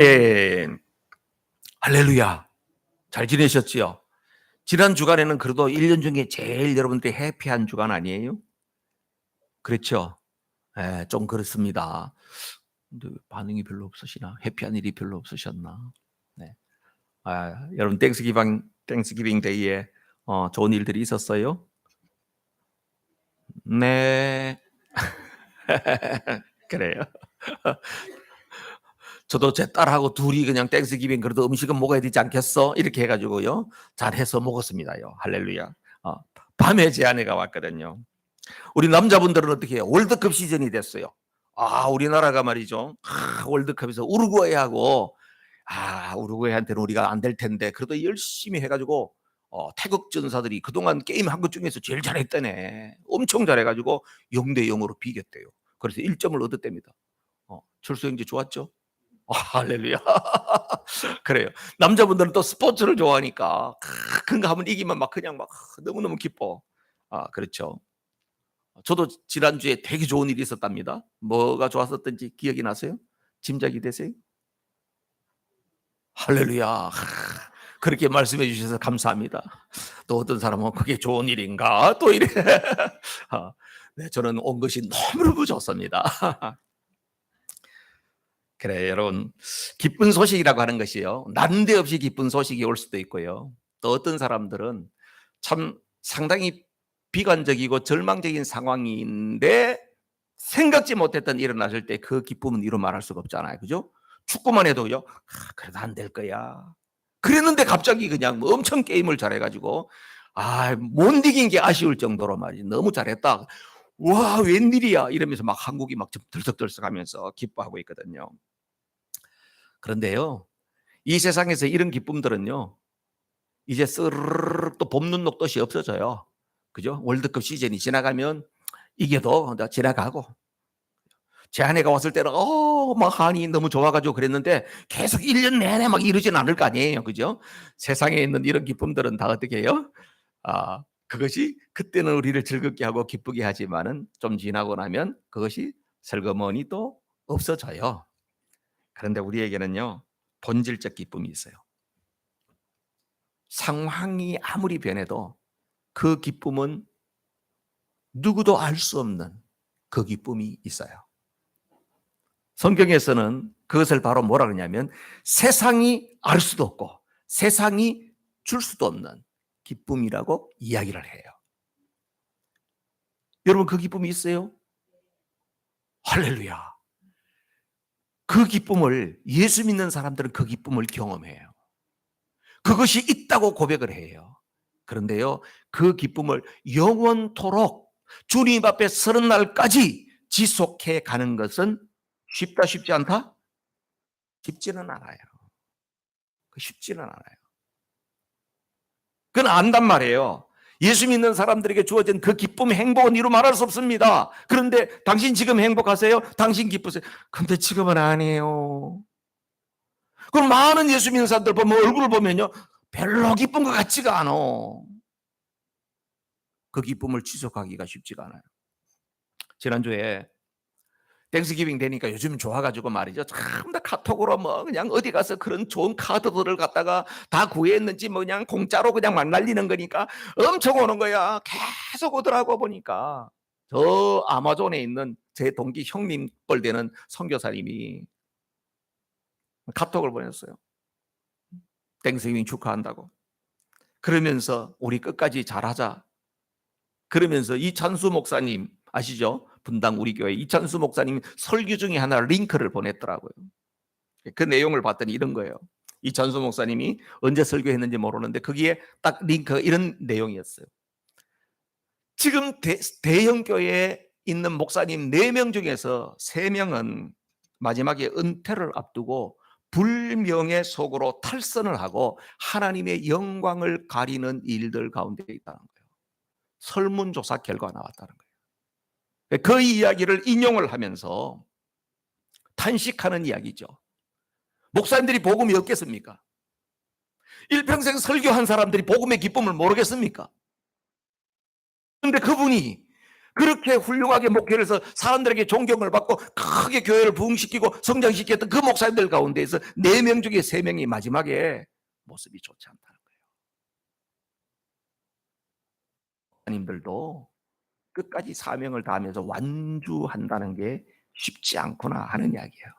예. 할렐루야. 잘 지내셨지요? 지난 주간에는 그래도 1년 중에 제일 여러분들이 해피한 주간 아니에요? 그렇죠? 예, 좀 그렇습니다. 근데 반응이 별로 없으시나? 해피한 일이 별로 없으셨나? 네. 여러분 땡스기빙 데이에 좋은 일들이 있었어요? 네. 그래요. 저도 제 딸하고 둘이 그냥 땡스기빙 그래도 음식은 먹어야 되지 않겠어? 이렇게 해 가지고요. 잘해서 먹었습니다요. 할렐루야. 어 밤에 제 아내가 왔거든요. 우리 남자분들은 어떻게 해요? 월드컵 시즌이 됐어요. 우리나라가 말이죠. 월드컵에서 우루과이하고 우루과이한테는 우리가 안 될 텐데 그래도 열심히 해 가지고 태극 전사들이 그동안 게임한 것 중에서 제일 잘했다네. 엄청 잘해 가지고 0대 0으로 비겼대요. 그래서 1 점을 얻었답니다. 철수영제 좋았죠? 할렐루야. 그래요. 남자분들은 또 스포츠를 좋아하니까 큰 거 하면 이기면 막 그냥 막 너무너무 기뻐. 그렇죠. 저도 지난주에 되게 좋은 일이 있었답니다. 뭐가 좋았었던지 기억이 나세요? 짐작이 되세요? 할렐루야. 그렇게 말씀해 주셔서 감사합니다. 또 어떤 사람은 그게 좋은 일인가? 또 이래. 아, 네, 저는 온 것이 너무너무 좋습니다. 그래, 여러분. 기쁜 소식이라고 하는 것이요. 난데없이 기쁜 소식이 올 수도 있고요. 또 어떤 사람들은 참 상당히 비관적이고 절망적인 상황인데 생각지 못했던 일이 일어났을 때 그 기쁨은 이루 말할 수가 없잖아요. 그죠? 축구만 해도요. 그래도 안 될 거야. 그랬는데 갑자기 그냥 뭐 엄청 게임을 잘해 가지고 못 이긴 게 아쉬울 정도로 말이지. 너무 잘했다. 와, 웬일이야. 이러면서 막 한국이 막 좀 들썩들썩하면서 기뻐하고 있거든요. 그런데요. 이 세상에서 이런 기쁨들은요. 이제 스르르륵 또 봄눈 녹듯이 없어져요. 그죠? 월드컵 시즌이 지나가면 이게도 지나가고 제 아내가 왔을 때는 막 한이 너무 좋아 가지고 그랬는데 계속 1년 내내 막 이러진 않을 거 아니에요. 그죠? 세상에 있는 이런 기쁨들은 다 어떻게 해요? 그것이 그때는 우리를 즐겁게 하고 기쁘게 하지만은 좀 지나고 나면 그것이 슬그머니 또 없어져요. 그런데 우리에게는요. 본질적 기쁨이 있어요. 상황이 아무리 변해도 그 기쁨은 누구도 알 수 없는 그 기쁨이 있어요. 성경에서는 그것을 바로 뭐라 그러냐면 세상이 알 수도 없고 세상이 줄 수도 없는 기쁨이라고 이야기를 해요. 여러분 그 기쁨이 있어요? 할렐루야. 그 기쁨을 예수 믿는 사람들은 그 기쁨을 경험해요. 그것이 있다고 고백을 해요. 그런데요, 그 기쁨을 영원토록 주님 앞에 서는 날까지 지속해 가는 것은 쉽다 쉽지 않다? 쉽지는 않아요. 쉽지는 않아요. 그건 안단 말이에요. 예수 믿는 사람들에게 주어진 그 기쁨, 행복은 이루 말할 수 없습니다. 그런데 당신 지금 행복하세요? 당신 기쁘세요? 근데 지금은 아니에요. 그럼 많은 예수 믿는 사람들 보면 얼굴을 보면요. 별로 기쁜 것 같지가 않아. 그 기쁨을 지속하기가 쉽지가 않아요. 지난주에 땡스기빙 되니까 요즘 좋아가지고 말이죠. 참 다 카톡으로 뭐 그냥 어디 가서 그런 좋은 카드들을 갖다가 다 구했는지 뭐 그냥 공짜로 그냥 막 날리는 거니까 엄청 오는 거야. 계속 오더라고 보니까. 저 아마존에 있는 제 동기 형님 뻘 되는 선교사님이 카톡을 보냈어요. 땡스기빙 축하한다고. 그러면서 우리 끝까지 잘하자. 그러면서 이찬수 목사님 아시죠? 분당 우리 교회 이찬수 목사님 설교 중에 하나 링크를 보냈더라고요. 그 내용을 봤더니 이런 거예요. 이찬수 목사님이 언제 설교했는지 모르는데 거기에 딱 링크 이런 내용이었어요. 지금 대형 교회에 있는 목사님 4명 중에서 3명은 마지막에 은퇴를 앞두고 불명예 속으로 탈선을 하고 하나님의 영광을 가리는 일들 가운데 있다는 거예요. 설문조사 결과가 나왔다는 거예요. 그 이야기를 인용을 하면서 탄식하는 이야기죠. 목사님들이 복음이 없겠습니까? 일평생 설교한 사람들이 복음의 기쁨을 모르겠습니까? 그런데 그분이 그렇게 훌륭하게 목회를 해서 사람들에게 존경을 받고 크게 교회를 부흥시키고 성장시켰던 그 목사님들 가운데에서 4명 중에 3명이 마지막에 모습이 좋지 않다는 거예요. 목사님들도 끝까지 사명을 다하면서 완주한다는 게 쉽지 않구나 하는 이야기예요.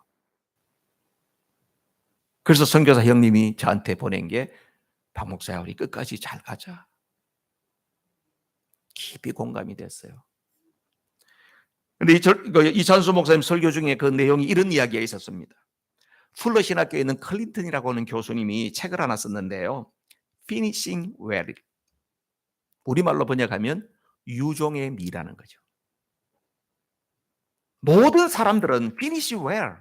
그래서 선교사 형님이 저한테 보낸 게 박 목사야, 우리 끝까지 잘 가자. 깊이 공감이 됐어요. 근데 이찬수 목사님 설교 중에 그 내용이 이런 이야기가 있었습니다. 풀러 신학교에 있는 클린턴이라고 하는 교수님이 책을 하나 썼는데요. Finishing Well. 우리말로 번역하면 유종의 미라는 거죠. 모든 사람들은 finish well.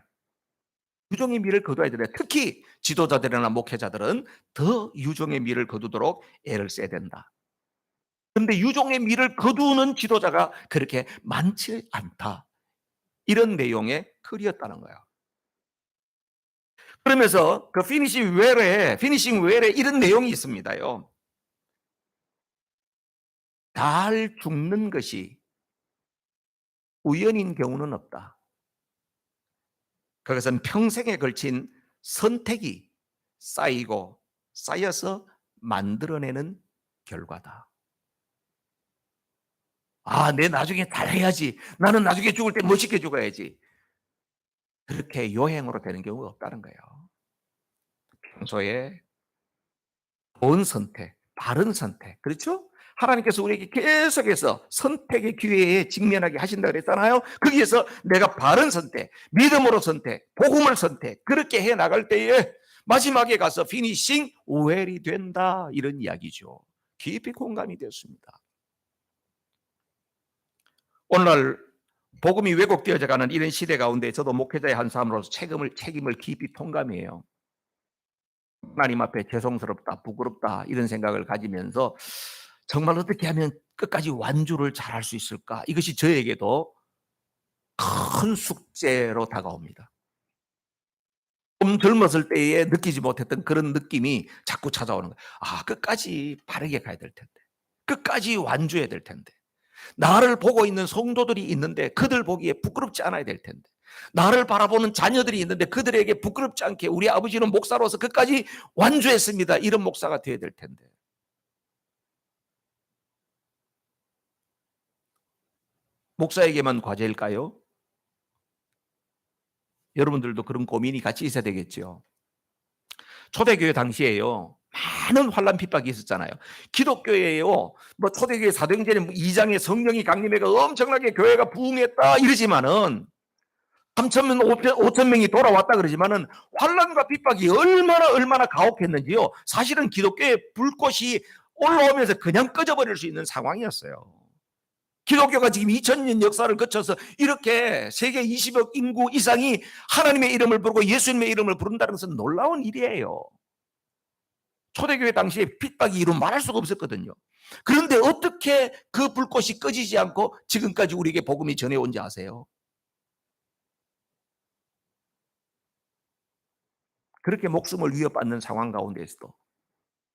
유종의 미를 거둬야 되는데 특히 지도자들이나 목회자들은 더 유종의 미를 거두도록 애를 써야 된다. 그런데 유종의 미를 거두는 지도자가 그렇게 많지 않다. 이런 내용의 글이었다는 거예요. 그러면서 그 피니싱 웰에 이런 내용이 있습니다요. 잘 죽는 것이 우연인 경우는 없다. 그것은 평생에 걸친 선택이 쌓이고 쌓여서 만들어내는 결과다. 아, 내 나중에 잘해야지. 나는 나중에 죽을 때 멋있게 죽어야지. 그렇게 요행으로 되는 경우가 없다는 거예요. 평소에 좋은 선택, 바른 선택, 그렇죠? 하나님께서 우리에게 계속해서 선택의 기회에 직면하게 하신다고 그랬잖아요. 거기에서 내가 바른 선택, 믿음으로 선택, 복음을 선택, 그렇게 해 나갈 때에 마지막에 가서 피니싱 웰이 된다, 이런 이야기죠. 깊이 공감이 됐습니다. 오늘날 복음이 왜곡되어져 가는 이런 시대 가운데 저도 목회자의 한 사람으로서 책임을 깊이 통감해요. 하나님 앞에 죄송스럽다, 부끄럽다 이런 생각을 가지면서 정말 어떻게 하면 끝까지 완주를 잘할 수 있을까? 이것이 저에게도 큰 숙제로 다가옵니다. 좀 젊었을 때에 느끼지 못했던 그런 느낌이 자꾸 찾아오는 거예요. 아, 끝까지 바르게 가야 될 텐데. 끝까지 완주해야 될 텐데. 나를 보고 있는 성도들이 있는데 그들 보기에 부끄럽지 않아야 될 텐데. 나를 바라보는 자녀들이 있는데 그들에게 부끄럽지 않게 우리 아버지는 목사로서 끝까지 완주했습니다. 이런 목사가 되어야 될 텐데. 목사에게만 과제일까요? 여러분들도 그런 고민이 같이 있어야 되겠죠. 초대교회 당시에요. 많은 환란 핍박이 있었잖아요. 기독교회에요. 뭐 초대교회 사도행전에 2장에 성령이 강림해가 엄청나게 교회가 부흥했다 이러지만은 3,000명, 5,000명이 돌아왔다 그러지만은 환란과 핍박이 얼마나 가혹했는지요. 사실은 기독교의 불꽃이 올라오면서 그냥 꺼져버릴 수 있는 상황이었어요. 기독교가 지금 2000년 역사를 거쳐서 이렇게 세계 20억 인구 이상이 하나님의 이름을 부르고 예수님의 이름을 부른다는 것은 놀라운 일이에요. 초대교회 당시에 핍박이 이루 말할 수가 없었거든요. 그런데 어떻게 그 불꽃이 꺼지지 않고 지금까지 우리에게 복음이 전해온지 아세요? 그렇게 목숨을 위협받는 상황 가운데서도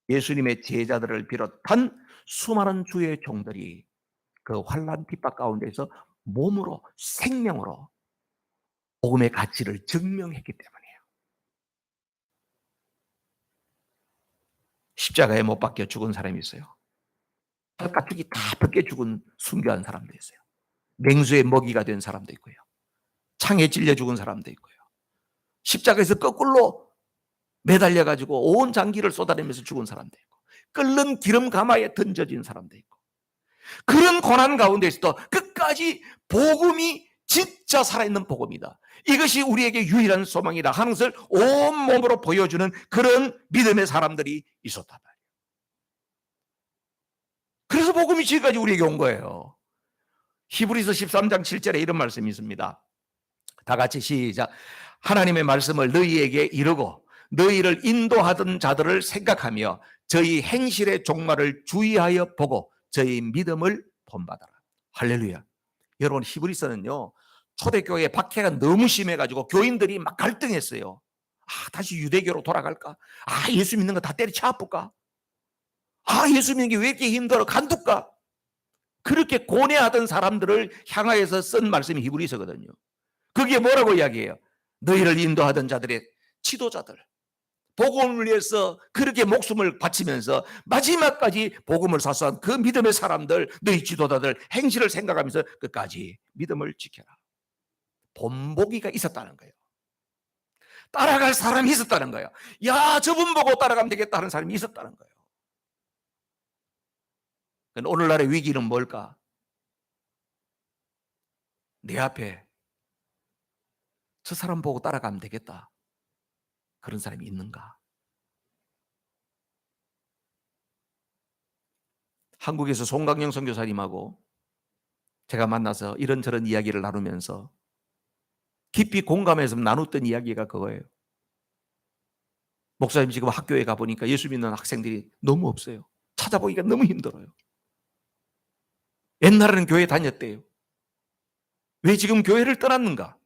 예수님의 제자들을 비롯한 수많은 주의 종들이 그 환난 핍박 가운데서 몸으로 생명으로 복음의 가치를 증명했기 때문이에요. 십자가에 못 박혀 죽은 사람이 있어요. 가축이 다 벗겨 죽은 순교한 사람도 있어요. 맹수의 먹이가 된 사람도 있고요. 창에 찔려 죽은 사람도 있고요. 십자가에서 거꾸로 매달려 가지고 온 장기를 쏟아내면서 죽은 사람도 있고, 끓는 기름 가마에 던져진 사람도 있고, 그런 고난 가운데서도 끝까지 복음이 진짜 살아있는 복음이다. 이것이 우리에게 유일한 소망이다 하는 것을 온몸으로 보여주는 그런 믿음의 사람들이 있었단 말이에요. 그래서 복음이 지금까지 우리에게 온 거예요. 히브리서 13장 7절에 이런 말씀이 있습니다. 다 같이 시작. 하나님의 말씀을 너희에게 이르고 너희를 인도하던 자들을 생각하며 저희 행실의 종말을 주의하여 보고 저희 믿음을 본받아라. 할렐루야. 여러분, 히브리서는요, 초대교회의 박해가 너무 심해가지고 교인들이 막 갈등했어요. 아, 다시 유대교로 돌아갈까? 아, 예수 믿는 거 다 때려쳐 아플까? 아, 예수 믿는 게 왜 이렇게 힘들어? 간둘까? 그렇게 고뇌하던 사람들을 향하여서 쓴 말씀이 히브리서거든요. 그게 뭐라고 이야기해요? 너희를 인도하던 자들의 지도자들, 복음을 위해서 그렇게 목숨을 바치면서 마지막까지 복음을 사수한 그 믿음의 사람들, 너희 지도자들 행실을 생각하면서 끝까지 믿음을 지켜라. 본보기가 있었다는 거예요. 따라갈 사람이 있었다는 거예요. 야, 저분 보고 따라가면 되겠다 하는 사람이 있었다는 거예요. 오늘날의 위기는 뭘까? 내 앞에 저 사람 보고 따라가면 되겠다, 그런 사람이 있는가? 한국에서 송강영 선교사님하고 제가 만나서 이런저런 이야기를 나누면서 깊이 공감해서 나눴던 이야기가 그거예요. 목사님, 지금 학교에 가보니까 예수 믿는 학생들이 너무 없어요. 찾아보기가 너무 힘들어요. 옛날에는 교회 다녔대요. 왜 지금 교회를 떠났는가?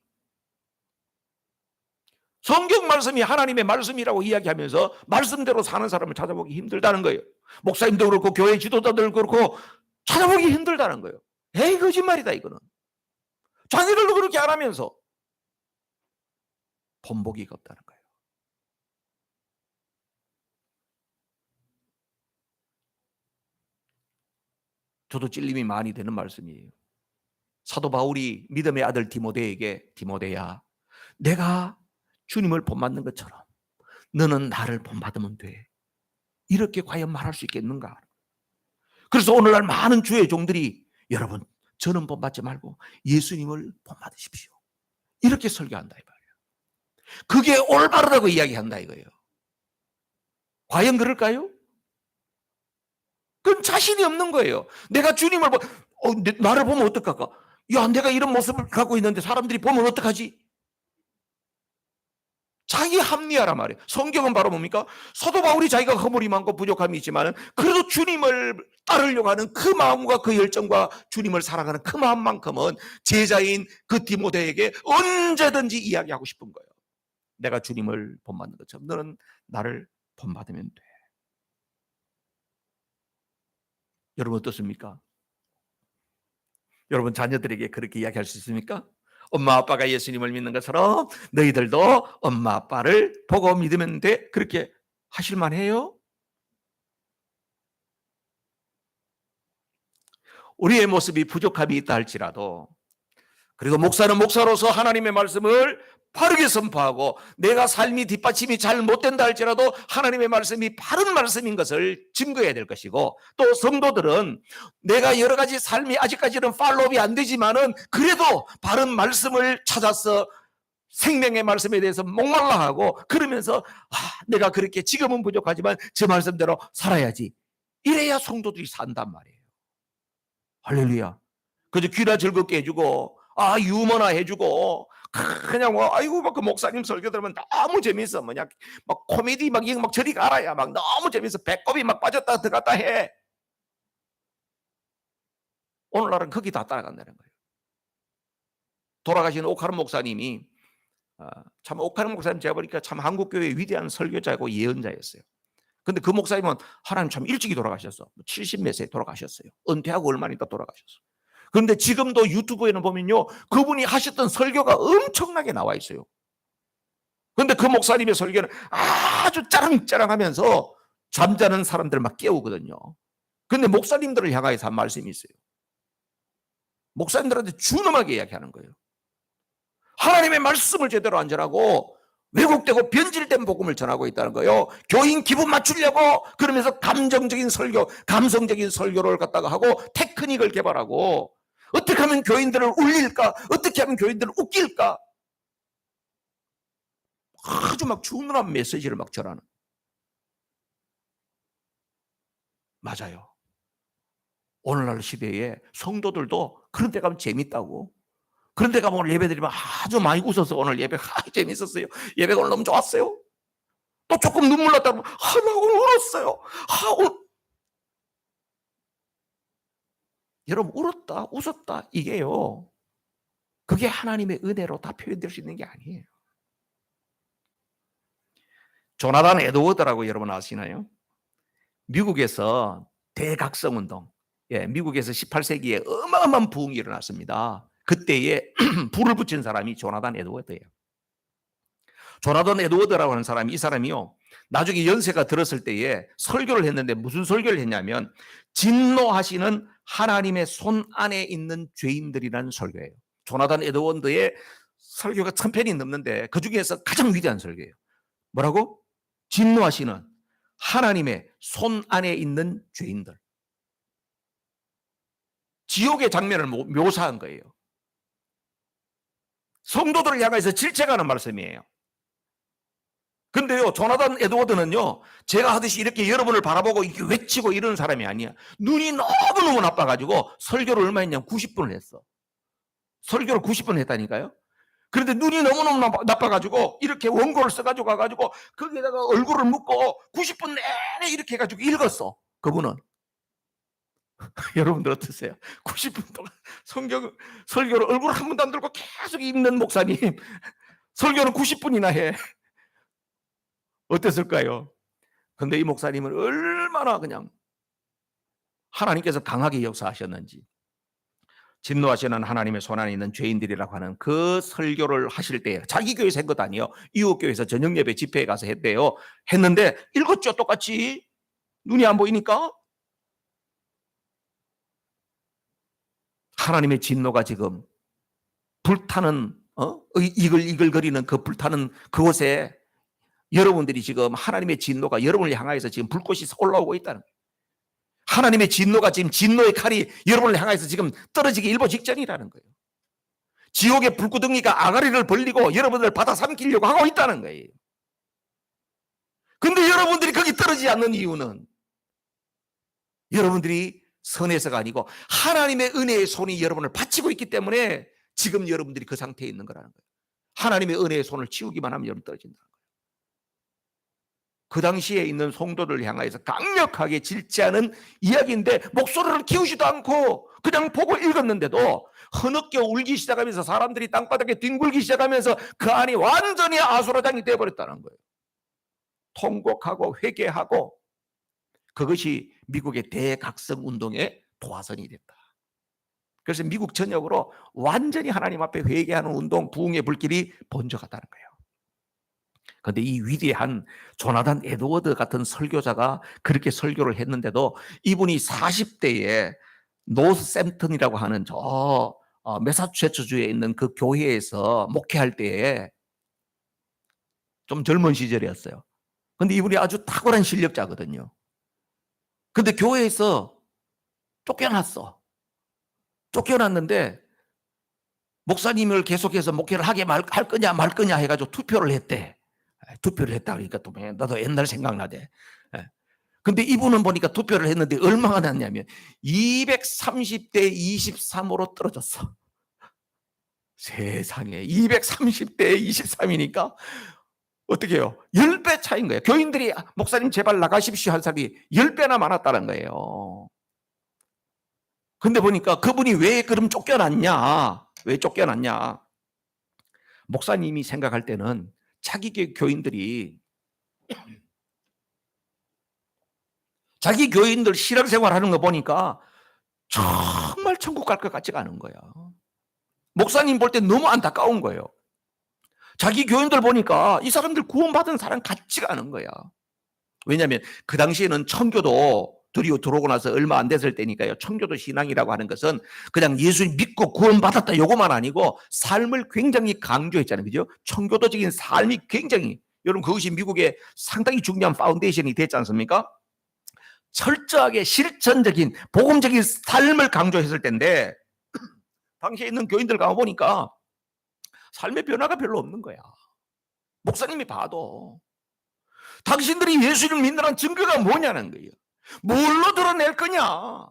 성경 말씀이 하나님의 말씀이라고 이야기하면서 말씀대로 사는 사람을 찾아보기 힘들다는 거예요. 목사님도 그렇고 교회 지도자들 그렇고 찾아보기 힘들다는 거예요. 에이, 거짓말이다 이거는. 자기들도 그렇게 안 하면서 본보기가 없다는 거예요. 저도 찔림이 많이 되는 말씀이에요. 사도 바울이 믿음의 아들 디모데에게, 디모데야, 내가 주님을 본받는 것처럼 너는 나를 본받으면 돼, 이렇게 과연 말할 수 있겠는가? 그래서 오늘날 많은 주의 종들이, 여러분, 저는 본받지 말고 예수님을 본받으십시오, 이렇게 설교한다 이 말이에요. 그게 올바르다고 이야기한다 이거예요. 과연 그럴까요? 그건 자신이 없는 거예요. 내가 주님을 나를 보면 어떡할까? 야, 내가 이런 모습을 갖고 있는데 사람들이 보면 어떡하지? 자기 합리화란 말이에요. 성경은 바로 뭡니까? 사도 바울이 자기가 허물이 많고 부족함이 있지만 그래도 주님을 따르려고 하는 그 마음과 그 열정과 주님을 사랑하는 그 마음만큼은 제자인 그 디모데에게 언제든지 이야기하고 싶은 거예요. 내가 주님을 본받는 것처럼 너는 나를 본받으면 돼. 여러분 어떻습니까? 여러분 자녀들에게 그렇게 이야기할 수 있습니까? 엄마 아빠가 예수님을 믿는 것처럼 너희들도 엄마 아빠를 보고 믿으면 돼, 그렇게 하실 만해요? 우리의 모습이 부족함이 있다 할지라도, 그리고 목사는 목사로서 하나님의 말씀을 바르게 선포하고 내가 삶이 뒷받침이 잘 못된다 할지라도 하나님의 말씀이 바른 말씀인 것을 증거해야 될 것이고, 또 성도들은 내가 여러 가지 삶이 아직까지는 팔로업이 안 되지만은 그래도 바른 말씀을 찾아서 생명의 말씀에 대해서 목말라하고 그러면서 내가 그렇게 지금은 부족하지만 저 말씀대로 살아야지, 이래야 성도들이 산단 말이에요. 할렐루야. 그저 귀나 즐겁게 해주고 유머나 해주고 그냥 아이고 막 그 목사님 설교 들으면 너무 재밌어, 뭐냐 막 코미디 막 이거 막 저리 가라야 막 너무 재밌어, 배꼽이 막 빠졌다 들어갔다 해. 오늘날은 거기 다 따라간다는 거예요. 돌아가신 오카른 목사님이 참 오카른 목사님 제가 보니까 참 한국교회의 위대한 설교자이고 예언자였어요. 근데 그 목사님은 하나님 참 일찍이 돌아가셨어. 70 몇 세에 돌아가셨어요. 은퇴하고 얼마 있다 돌아가셨어. 그런데 지금도 유튜브에는 보면요, 그분이 하셨던 설교가 엄청나게 나와 있어요. 그런데 그 목사님의 설교는 아주 짜랑짜랑하면서 잠자는 사람들 막 깨우거든요. 그런데 목사님들을 향하여서 한 말씀이 있어요. 목사님들한테 준엄하게 이야기하는 거예요. 하나님의 말씀을 제대로 안 전하고 왜곡되고 변질된 복음을 전하고 있다는 거예요. 교인 기분 맞추려고 그러면서 감정적인 설교, 감성적인 설교를 갖다가 하고 테크닉을 개발하고 어떻게 하면 교인들을 울릴까? 어떻게 하면 교인들을 웃길까? 아주 막 준엄한 메시지를 막 전하는. 맞아요. 오늘날 시대에 성도들도 그런 데 가면 재밌다고. 그런 데 가면 오늘 예배 드리면 아주 많이 웃어서 오늘 예배 재밌었어요. 예배가 오늘 너무 좋았어요. 또 조금 눈물 났다 그러면 나 오늘 울었어요. 여러분 울었다 웃었다 이게요, 그게 하나님의 은혜로 다 표현될 수 있는 게 아니에요. 조나단 에드워드라고 여러분 아시나요? 미국에서 대각성운동, 미국에서 18세기에 어마어마한 부흥이 일어났습니다. 그때에 불을 붙인 사람이 조나단 에드워드예요. 조나단 에드워드라고 하는 사람이, 이 사람이요, 나중에 연세가 들었을 때에 설교를 했는데 무슨 설교를 했냐면 진노하시는 하나님의 손 안에 있는 죄인들이라는 설교예요. 조나단 에드워드의 설교가 1000편이 넘는데 그 중에서 가장 위대한 설교예요. 뭐라고? 진노하시는 하나님의 손 안에 있는 죄인들. 지옥의 장면을 묘사한 거예요. 성도들을 향해서 질책하는 말씀이에요. 근데요, 조나단 에드워드는요, 제가 하듯이 이렇게 여러분을 바라보고 이렇게 외치고 이러는 사람이 아니야. 눈이 너무너무 나빠가지고 설교를 얼마 했냐면 90분을 했어. 설교를 90분 했다니까요. 그런데 눈이 너무너무 나빠가지고 이렇게 원고를 써가지고 가가지고 거기에다가 얼굴을 묶고 90분 내내 이렇게 해가지고 읽었어. 그분은. 여러분들 어떠세요? 90분 동안 설교를 얼굴 한 번도 안 들고 계속 읽는 목사님, 설교는 90분이나 해. 어땠을까요? 근데 이 목사님은 얼마나 그냥 하나님께서 강하게 역사하셨는지, 진노하시는 하나님의 손안에 있는 죄인들이라고 하는 그 설교를 하실 때 자기 교회에서 한 것도 아니에요. 이웃 교회에서 저녁 예배 집회에 가서 했대요. 했는데 읽었죠, 똑같이. 눈이 안 보이니까. 하나님의 진노가 지금 불타는, 이글이글거리는 그 불타는 그곳에 여러분들이 지금 하나님의 진노가 여러분을 향하여서 지금 불꽃이 올라오고 있다는 거예요. 하나님의 진노가 지금, 진노의 칼이 여러분을 향해서 지금 떨어지기 일보 직전이라는 거예요. 지옥의 불구덩이가 아가리를 벌리고 여러분들을 받아 삼키려고 하고 있다는 거예요. 근데 여러분들이 거기 떨어지지 않는 이유는 여러분들이 선해서가 아니고 하나님의 은혜의 손이 여러분을 받치고 있기 때문에 지금 여러분들이 그 상태에 있는 거라는 거예요. 하나님의 은혜의 손을 치우기만 하면 여러분 떨어진다는 거예요. 그 당시에 있는 성도들을 향해서 강력하게 질지하는 이야기인데 목소리를 키우지도 않고 그냥 보고 읽었는데도 흐느껴 울기 시작하면서 사람들이 땅바닥에 뒹굴기 시작하면서 그 안이 완전히 아수라장이 되어버렸다는 거예요. 통곡하고 회개하고, 그것이 미국의 대각성 운동의 도화선이 됐다. 그래서 미국 전역으로 완전히 하나님 앞에 회개하는 운동, 부흥의 불길이 번져갔다는 거예요. 그런데 이 위대한 조나단 에드워드 같은 설교자가 그렇게 설교를 했는데도 이분이 40대에 노스샘턴이라고 하는 저 매사추세츠주에 있는 그 교회에서 목회할 때에 좀 젊은 시절이었어요. 근데 이분이 아주 탁월한 실력자거든요. 근데 교회에서 쫓겨났어. 쫓겨났는데 목사님을 계속해서 목회를 할 거냐 말 거냐 해가지고 투표를 했대. 투표를 했다 그러니까 또 나도 옛날 생각나대. 근데 이분은 보니까 투표를 했는데 얼마가 났냐면 230대 23으로 떨어졌어. 세상에 230대 23이니까 어떻게 해요? 10배 차인 거예요. 교인들이 목사님 제발 나가십시오 한 사람이 10배나 많았다는 거예요. 근데 보니까 그분이 왜 그럼 쫓겨났냐? 왜 쫓겨났냐? 목사님이 생각할 때는 자기 교인들이 자기 교인들 신앙생활 하는 거 보니까 정말 천국 갈 것 같지가 않은 거야. 목사님 볼 때 너무 안타까운 거예요. 자기 교인들 보니까 이 사람들 구원받은 사람 같지가 않은 거야. 왜냐하면 그 당시에는 청교도 들어오고 나서 얼마 안 됐을 때니까요. 청교도 신앙이라고 하는 것은 그냥 예수님 믿고 구원받았다 요거만 아니고 삶을 굉장히 강조했잖아요. 그죠? 청교도적인 삶이 굉장히, 여러분 그것이 미국의 상당히 중요한 파운데이션이 됐지 않습니까? 철저하게 실천적인 복음적인 삶을 강조했을 텐데 당시에 있는 교인들 가보니까 삶의 변화가 별로 없는 거야. 목사님이 봐도 당신들이 예수를 믿는다는 증거가 뭐냐는 거예요. 뭘로 드러낼 거냐.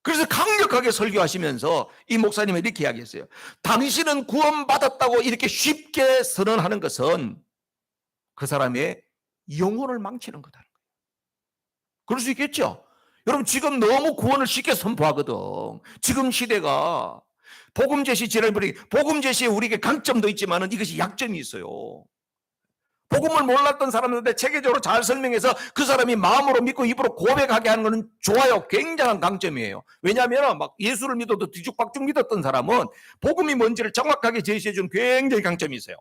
그래서 강력하게 설교하시면서 이 목사님이 이렇게 이야기했어요. 당신은 구원받았다고 이렇게 쉽게 선언하는 것은 그 사람의 영혼을 망치는 거다. 그럴 수 있겠죠. 여러분 지금 너무 구원을 쉽게 선포하거든. 지금 시대가 복음 제시 지난번에 복음 제시에 우리에게 강점도 있지만 이것이 약점이 있어요. 복음을 몰랐던 사람들한테 체계적으로 잘 설명해서 그 사람이 마음으로 믿고 입으로 고백하게 하는 것은 좋아요. 굉장한 강점이에요. 왜냐하면 막 예수를 믿어도 뒤죽박죽 믿었던 사람은 복음이 뭔지를 정확하게 제시해 준 굉장히 강점이 있어요.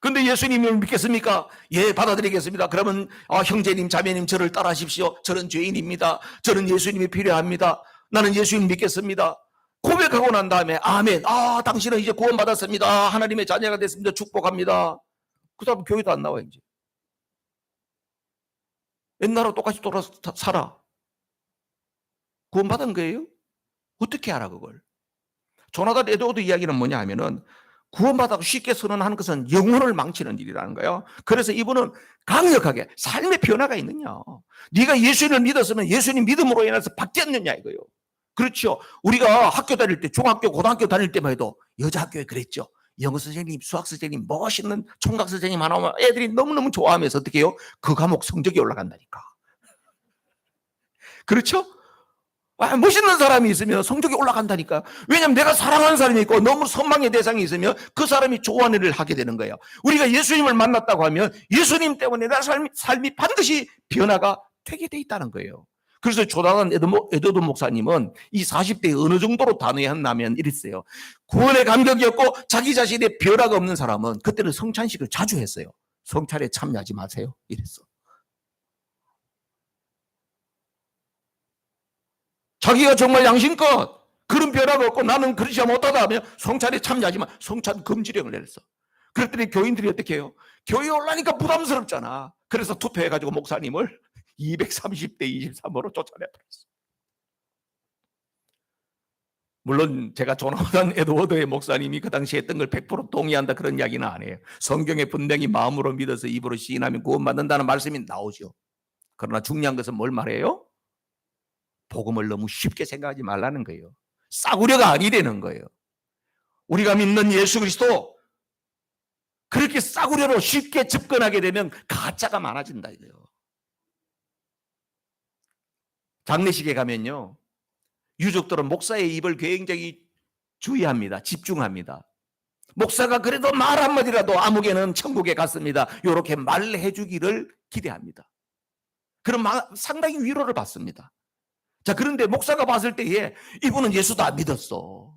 근데 예수님을 믿겠습니까? 예, 받아들이겠습니다. 그러면 형제님, 자매님 저를 따라하십시오. 저는 죄인입니다. 저는 예수님이 필요합니다. 나는 예수님 믿겠습니다. 고백하고 난 다음에 아멘. 당신은 이제 구원받았습니다. 하나님의 자녀가 됐습니다. 축복합니다. 그 다음 교회도 안 나와 이제. 옛날하고 똑같이 돌아서 살아. 구원받은 거예요? 어떻게 알아 그걸? 조나단 에드워드 이야기는 뭐냐 하면은 구원받아서 쉽게 선언하는 것은 영혼을 망치는 일이라는 거예요. 그래서 이분은 강력하게 삶의 변화가 있느냐. 네가 예수님을 믿었으면 예수님 믿음으로 인해서 바뀌었느냐 이거요. 그렇죠. 우리가 학교 다닐 때 중학교 고등학교 다닐 때만 해도 여자 학교에 그랬죠. 영어 선생님, 수학 선생님, 멋있는 총각 선생님 하나 오면 애들이 너무너무 좋아하면서 어떻게 해요? 그 과목 성적이 올라간다니까. 그렇죠? 멋있는 사람이 있으면 성적이 올라간다니까. 왜냐하면 내가 사랑하는 사람이 있고 너무 선망의 대상이 있으면 그 사람이 좋아하는 일을 하게 되는 거예요. 우리가 예수님을 만났다고 하면 예수님 때문에 내 삶이 반드시 변화가 되게 돼 있다는 거예요. 그래서 조나단 에드워드 목사님은 이 40대에 어느 정도로 단호했냐면 이랬어요. 구원의 감격이 없고 자기 자신의 변화가 없는 사람은 그때는 성찬식을 자주 했어요. 성찬에 참여하지 마세요. 이랬어. 자기가 정말 양심껏 그런 변화가 없고 나는 그렇지 못하다 하면 성찬에 참여하지 마. 성찬 금지령을 내렸어. 그랬더니 교인들이 어떻게 해요? 교회 올라니까 부담스럽잖아. 그래서 투표해가지고 목사님을 230대 23으로 쫓아내버렸어. 물론 제가 조나단 에드워드의 목사님이 그 당시에 했던 걸 100% 동의한다 그런 이야기는 안 해요. 성경에 분명히 마음으로 믿어서 입으로 시인하면 구원받는다는 말씀이 나오죠. 그러나 중요한 것은 뭘 말해요? 복음을 너무 쉽게 생각하지 말라는 거예요. 싸구려가 아니라는 거예요. 우리가 믿는 예수 그리스도 그렇게 싸구려로 쉽게 접근하게 되면 가짜가 많아진다 이거예요. 장례식에 가면요. 유족들은 목사의 입을 굉장히 주의합니다. 집중합니다. 목사가 그래도 말 한마디라도 아무개는 천국에 갔습니다. 이렇게 말해 주기를 기대합니다. 그럼 상당히 위로를 받습니다. 자, 그런데 목사가 봤을 때에 이분은 예수도 안 믿었어.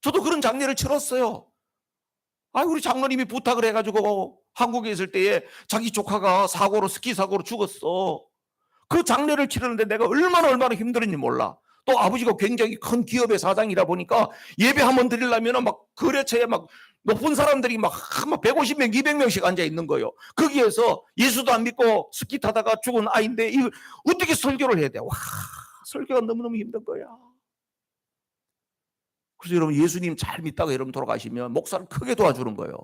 저도 그런 장례를 치렀어요. 우리 장로님이 부탁을 해가지고 한국에 있을 때에 자기 조카가 스키 사고로 죽었어. 그 장례를 치르는데 내가 얼마나 힘들었는지 몰라. 또 아버지가 굉장히 큰 기업의 사장이라 보니까 예배 한번 드리려면 막 거래처에 막 높은 사람들이 막 150명, 200명씩 앉아 있는 거예요. 거기에서 예수도 안 믿고 스키 타다가 죽은 아이인데 이거 어떻게 설교를 해야 돼? 와, 설교가 너무너무 힘든 거야. 그래서 여러분 예수님 잘 믿다가 여러분 돌아가시면 목사를 크게 도와주는 거예요.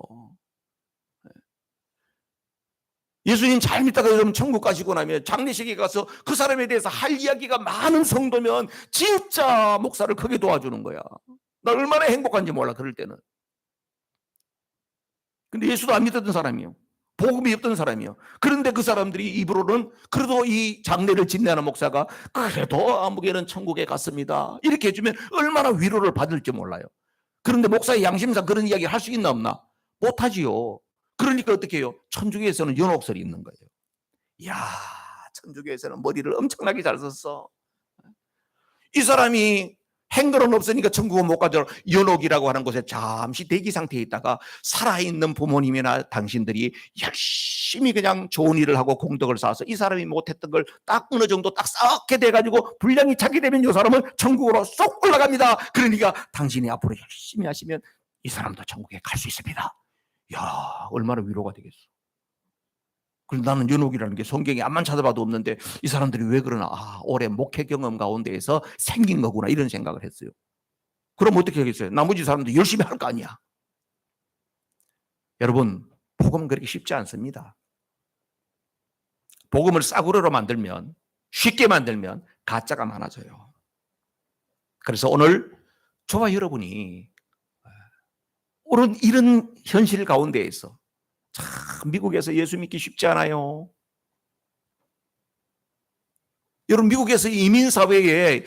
예수님 잘 믿다가 여러분 천국 가시고 나면 장례식에 가서 그 사람에 대해서 할 이야기가 많은 성도면 진짜 목사를 크게 도와주는 거야. 나 얼마나 행복한지 몰라 그럴 때는. 근데 예수도 안 믿었던 사람이요. 복음이 없던 사람이요. 그런데 그 사람들이 입으로는 그래도 이 장례를 집례하는 목사가 그래도 아무개는 천국에 갔습니다. 이렇게 해주면 얼마나 위로를 받을지 몰라요. 그런데 목사의 양심상 그런 이야기를 할 수 있나 없나? 못하지요. 그러니까 어떻게 해요? 천주교에서는 연옥설이 있는 거예요. 이야, 천주교에서는 머리를 엄청나게 잘 썼어. 이 사람이 행거는 없으니까 천국은 못 가죠. 연옥이라고 하는 곳에 잠시 대기 상태에 있다가 살아있는 부모님이나 당신들이 열심히 그냥 좋은 일을 하고 공덕을 쌓아서 이 사람이 못했던 걸 딱 어느 정도 딱 쌓게 돼가지고 분량이 차게 되면 이 사람은 천국으로 쏙 올라갑니다. 그러니까 당신이 앞으로 열심히 하시면 이 사람도 천국에 갈 수 있습니다. 야, 얼마나 위로가 되겠어. 그래서 나는 연옥이라는 게 성경에 암만 찾아봐도 없는데 이 사람들이 왜 그러나 올해 목회 경험 가운데에서 생긴 거구나 이런 생각을 했어요. 그럼 어떻게 하겠어요? 나머지 사람들 열심히 할 거 아니야. 여러분 복음은 그렇게 쉽지 않습니다. 복음을 싸구려로 만들면 쉽게 만들면 가짜가 많아져요. 그래서 오늘 저와 여러분이 이런 현실 가운데에서 참 미국에서 예수 믿기 쉽지 않아요. 여러분 미국에서 이민사회에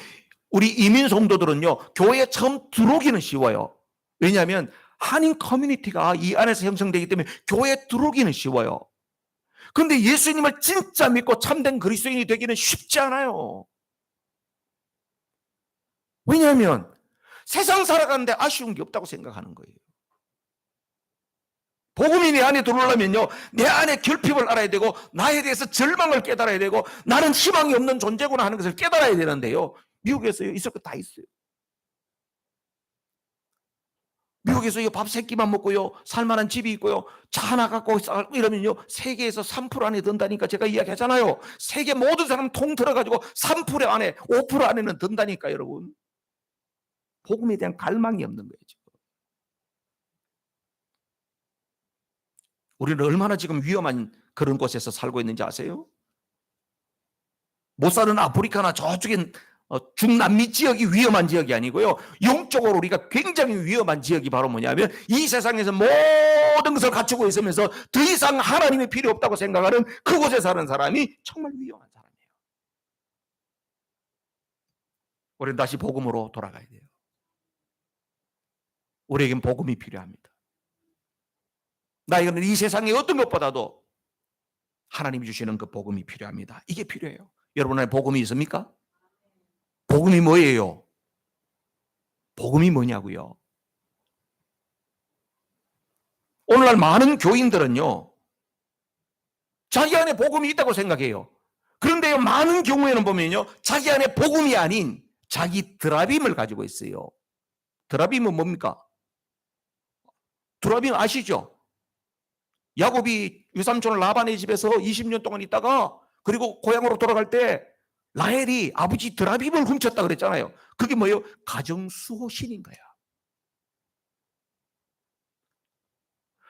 우리 이민 성도들은요 교회에 처음 들어오기는 쉬워요. 왜냐하면 한인 커뮤니티가 이 안에서 형성되기 때문에 교회에 들어오기는 쉬워요. 그런데 예수님을 진짜 믿고 참된 그리스도인이 되기는 쉽지 않아요. 왜냐하면 세상 살아가는데 아쉬운 게 없다고 생각하는 거예요. 복음이 내 안에 들어오려면요, 내 안에 결핍을 알아야 되고 나에 대해서 절망을 깨달아야 되고 나는 희망이 없는 존재구나 하는 것을 깨달아야 되는데요, 미국에서요 있을 거 다 있어요. 미국에서 밥 3끼만 먹고요, 살만한 집이 있고요, 차 하나 갖고 살고 이러면요, 세계에서 3% 안에 든다니까. 제가 이야기하잖아요. 세계 모든 사람 통틀어가지고 3% 안에, 5% 안에는 든다니까, 여러분. 복음에 대한 갈망이 없는 거예요, 지금. 우리는 얼마나 지금 위험한 그런 곳에서 살고 있는지 아세요? 못 사는 아프리카나 저쪽엔 중남미 지역이 위험한 지역이 아니고요, 영적으로 우리가 굉장히 위험한 지역이 바로 뭐냐면 이 세상에서 모든 것을 갖추고 있으면서 더 이상 하나님이 필요 없다고 생각하는 그곳에 사는 사람이 정말 위험한 사람이에요. 우리는 다시 복음으로 돌아가야 돼요. 우리에겐 복음이 필요합니다. 나에게는 이 세상의 어떤 것보다도 하나님이 주시는 그 복음이 필요합니다. 이게 필요해요. 여러분 안에 복음이 있습니까? 복음이 뭐예요? 복음이 뭐냐고요? 오늘날 많은 교인들은요, 자기 안에 복음이 있다고 생각해요. 그런데요, 많은 경우에는 보면요, 자기 안에 복음이 아닌 자기 드라빔을 가지고 있어요. 드라빔은 뭡니까? 드라빔 아시죠? 야곱이 외삼촌 라반의 집에서 20년 동안 있다가 그리고 고향으로 돌아갈 때 라헬이 아버지 드라빔을 훔쳤다 그랬잖아요. 그게 뭐예요? 가정수호신인 거야.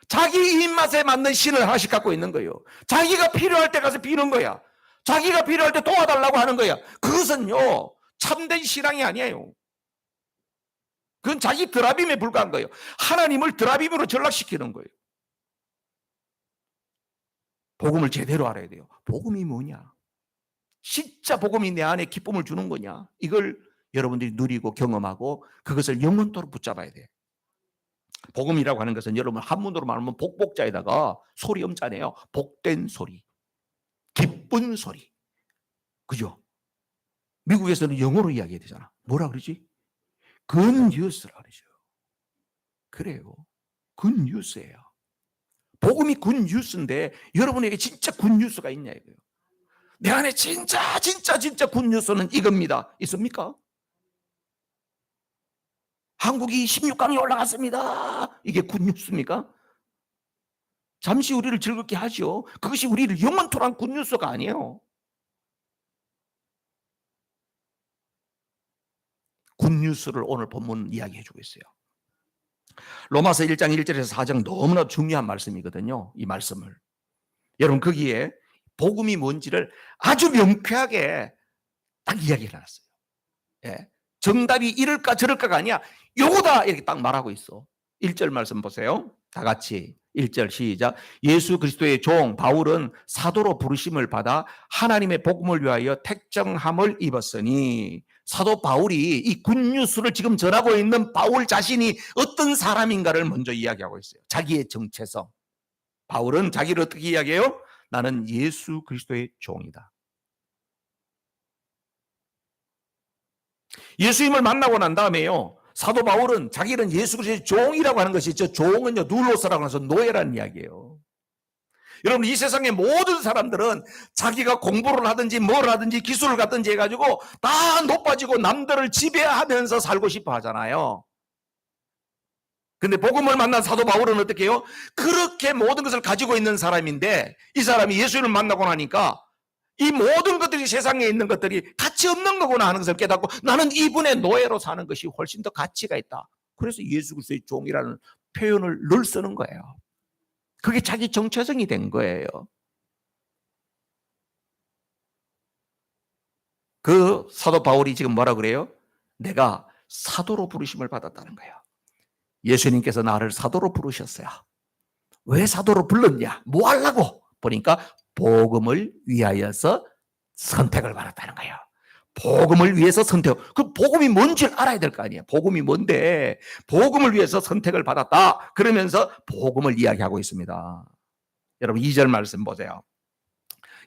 자기 입맛에 맞는 신을 하나씩 갖고 있는 거예요. 자기가 필요할 때 가서 비는 거야. 자기가 필요할 때 도와달라고 하는 거야. 그것은요, 참된 신앙이 아니에요. 그건 자기 드라빔에 불과한 거예요. 하나님을 드라빔으로 전락시키는 거예요. 복음을 제대로 알아야 돼요. 복음이 뭐냐? 진짜 복음이 내 안에 기쁨을 주는 거냐? 이걸 여러분들이 누리고 경험하고 그것을 영원토록 붙잡아야 돼요. 복음이라고 하는 것은 여러분 한문으로 말하면 복복자에다가 소리 엄자네요. 복된 소리, 기쁜 소리. 그죠? 미국에서는 영어로 이야기해야 되잖아. 뭐라 그러지? 굿뉴스라 그러죠. 그래요. 굿뉴스예요. 복음이 굿뉴스인데 여러분에게 진짜 굿뉴스가 있냐 이거예요. 내 안에 진짜 굿뉴스는 이겁니다. 있습니까? 한국이 16강에 올라갔습니다. 이게 굿뉴스입니까? 잠시 우리를 즐겁게 하죠. 그것이 우리를 영원토록 굿뉴스가 아니에요. 굿뉴스를 오늘 본문 이야기해 주고 있어요. 로마서 1장 1절에서 4장 너무나 중요한 말씀이거든요. 이 말씀을. 여러분 거기에 복음이 뭔지를 아주 명쾌하게 딱 이야기해 놨어요. 예. 정답이 이럴까 저럴까가 아니야. 요거다 이렇게 딱 말하고 있어. 1절 말씀 보세요. 다 같이 1절 시작. 예수 그리스도의 종 바울은 사도로 부르심을 받아 하나님의 복음을 위하여 택정함을 입었으니, 사도 바울이 이 굿뉴스를 지금 전하고 있는 바울 자신이 어떤 사람인가를 먼저 이야기하고 있어요. 자기의 정체성. 바울은 자기를 어떻게 이야기해요? 나는 예수 그리스도의 종이다. 예수님을 만나고 난 다음에요, 사도 바울은 자기는 예수 그리스도의 종이라고 하는 것이, 저 종은요 눌로서라고 해서 노예라는 이야기예요. 여러분 이 세상의 모든 사람들은 자기가 공부를 하든지 뭘 하든지 기술을 갖든지 해가지고 다 높아지고 남들을 지배하면서 살고 싶어 하잖아요. 근데 복음을 만난 사도 바울은 어떻게 해요? 그렇게 모든 것을 가지고 있는 사람인데 이 사람이 예수님을 만나고 나니까 이 모든 것들이, 세상에 있는 것들이 가치 없는 거구나 하는 것을 깨닫고 나는 이분의 노예로 사는 것이 훨씬 더 가치가 있다. 그래서 예수 그리스도의 종이라는 표현을 늘 쓰는 거예요. 그게 자기 정체성이 된 거예요. 그 사도 바울이 지금 뭐라 그래요? 내가 사도로 부르심을 받았다는 거예요. 예수님께서 나를 사도로 부르셨어요. 왜 사도로 불렀냐? 뭐 하려고? 보니까 복음을 위하여서 선택을 받았다는 거예요. 복음을 위해서 선택. 그 복음이 뭔지 알아야 될 거 아니에요. 복음이 뭔데 복음을 위해서 선택을 받았다. 그러면서 복음을 이야기하고 있습니다. 여러분 2절 말씀 보세요.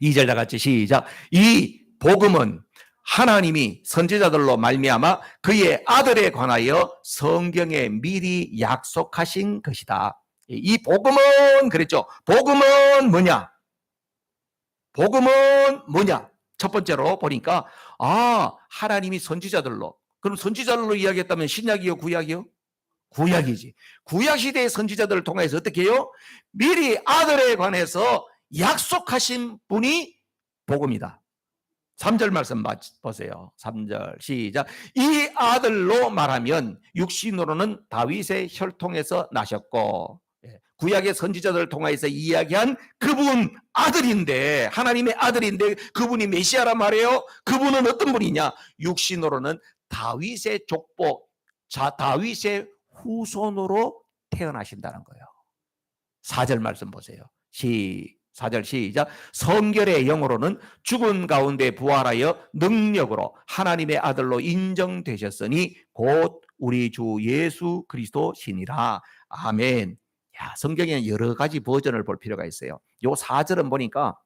2절 다 같이 시작. 이 복음은 하나님이 선지자들로 말미암아 그의 아들에 관하여 성경에 미리 약속하신 것이다. 이 복음은 그랬죠. 복음은 뭐냐? 복음은 뭐냐? 첫 번째로 보니까 하나님이 선지자들로. 그럼 선지자들로 이야기했다면 신약이요, 구약이요? 구약이지. 구약 시대의 선지자들을 통해서 어떻게 해요? 미리 아들에 관해서 약속하신 분이 복음이다. 3절 말씀 보세요. 3절 시작. 이 아들로 말하면 육신으로는 다윗의 혈통에서 나셨고, 구약의 선지자들을 통해서 이야기한 그분 아들인데, 하나님의 아들인데 그분이 메시아란 말이에요. 그분은 어떤 분이냐? 육신으로는 다윗의 족보, 다윗의 후손으로 태어나신다는 거예요. 4절 말씀 보세요. 4절 시작. 성결의 영으로는 죽은 가운데 부활하여 능력으로 하나님의 아들로 인정되셨으니 곧 우리 주 예수 그리스도시니라. 아멘. 성경에는 여러 가지 버전을 볼 필요가 있어요. 요 4절은 보니까